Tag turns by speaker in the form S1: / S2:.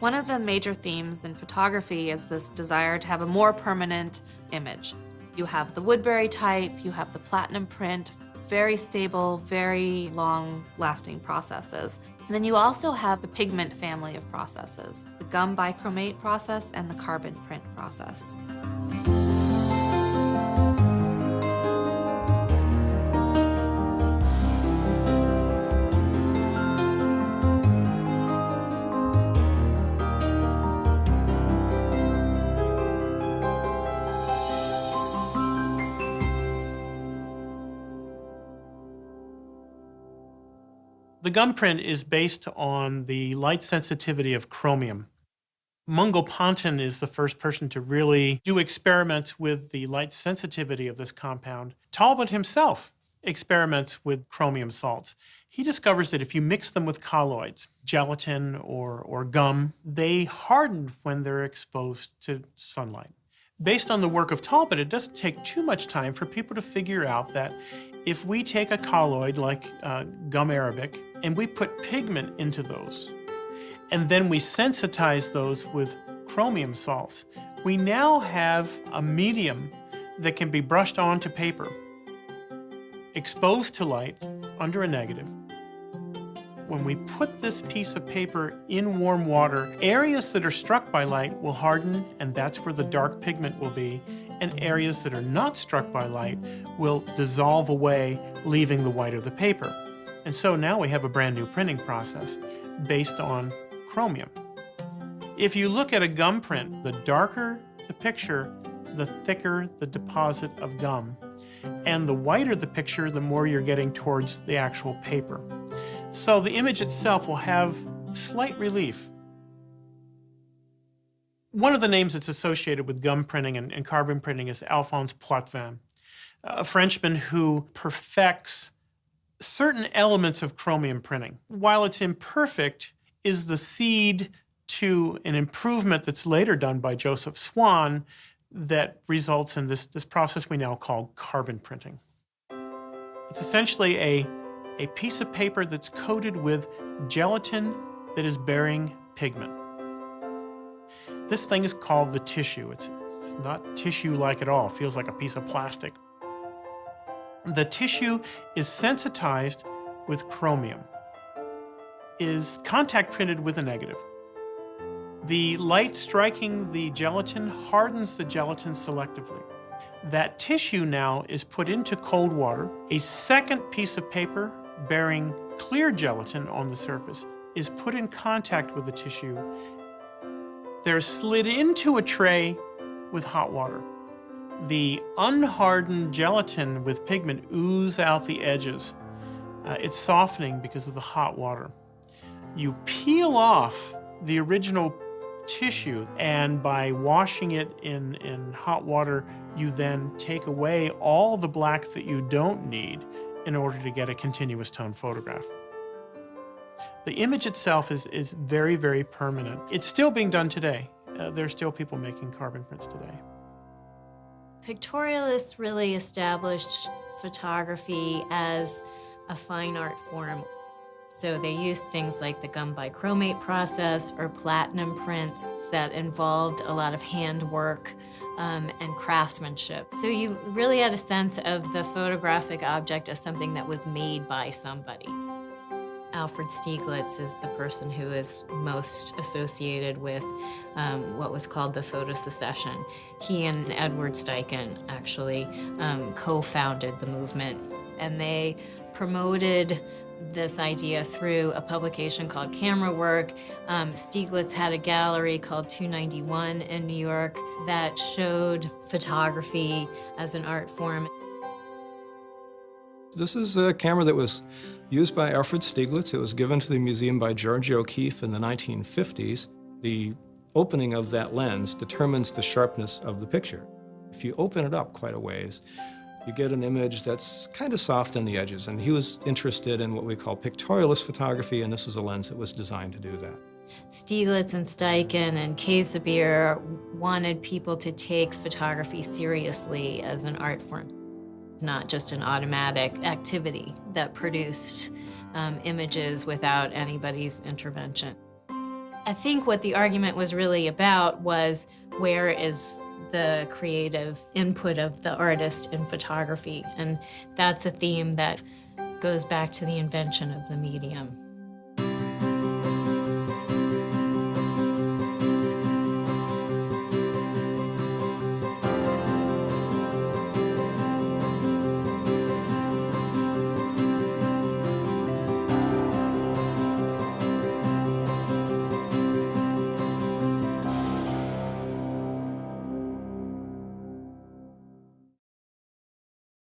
S1: One of the major themes in photography is this desire to have a more permanent image. You have the Woodbury type, you have the platinum print, very stable, very long-lasting processes. And then you also have the Pigment family of processes, the gum bichromate process and the carbon print process.
S2: The gum print is based on the light sensitivity of chromium. Mungo Ponton is the first person to really do experiments with the light sensitivity of this compound. Talbot himself experiments with chromium salts. He discovers that if you mix them with colloids, gelatin or gum, they harden when they're exposed to sunlight. Based on the work of Talbot, it doesn't take too much time for people to figure out that if we take a colloid like gum arabic and we put pigment into those, and then we sensitize those with chromium salts, we now have a medium that can be brushed onto paper, exposed to light under a negative. When we put this piece of paper in warm water, areas that are struck by light will harden, and that's where the dark pigment will be, and areas that are not struck by light will dissolve away, leaving the white of the paper. And so now we have a brand new printing process based on chromium. If you look at a gum print, the darker the picture, the thicker the deposit of gum. And the whiter the picture, the more you're getting towards the actual paper. So the image itself will have slight relief. One of the names that's associated with gum printing and carbon printing is Alphonse Poitvin, a Frenchman who perfects certain elements of chromium printing. While it's imperfect, is the seed to an improvement that's later done by Joseph Swan that results in this process we now call carbon printing. It's essentially a piece of paper that's coated with gelatin that is bearing pigment. This thing is called the tissue. It's not tissue-like at all. It feels like a piece of plastic. The tissue is sensitized with chromium, is contact printed with a negative. The light striking the gelatin hardens the gelatin selectively. That tissue now is put into cold water. A second piece of paper bearing clear gelatin on the surface is put in contact with the tissue. They're slid into a tray with hot water. The unhardened gelatin with pigment ooze out the edges. It's softening because of the hot water. You peel off the original tissue, and by washing it in hot water, you then take away all the black that you don't need in order to get a continuous tone photograph. The image itself is very, very permanent. It's still being done today. There are still people making carbon prints today.
S3: Pictorialists really established photography as a fine art form. So they used things like the gum bichromate process or platinum prints that involved a lot of handwork and craftsmanship. So you really had a sense of the photographic object as something that was made by somebody. Alfred Stieglitz is the person who is most associated with what was called the photosecession. He and Edward Steichen actually co-founded the movement, and they promoted this idea through a publication called Camera Work. Stieglitz had a gallery called 291 in New York that showed photography as an art form.
S4: This is a camera that was used by Alfred Stieglitz. It was given to the museum by George O'Keeffe in the 1950s. The opening of that lens determines the sharpness of the picture. If you open it up quite a ways, you get an image that's kind of soft on the edges, and he was interested in what we call pictorialist photography, and this was a lens that was designed to do that.
S3: Stieglitz and Steichen and Casimir wanted people to take photography seriously as an art form, not just an automatic activity that produced images without anybody's intervention. I think what the argument was really about was, where is the creative input of the artist in photography? And that's a theme that goes back to the invention of the medium.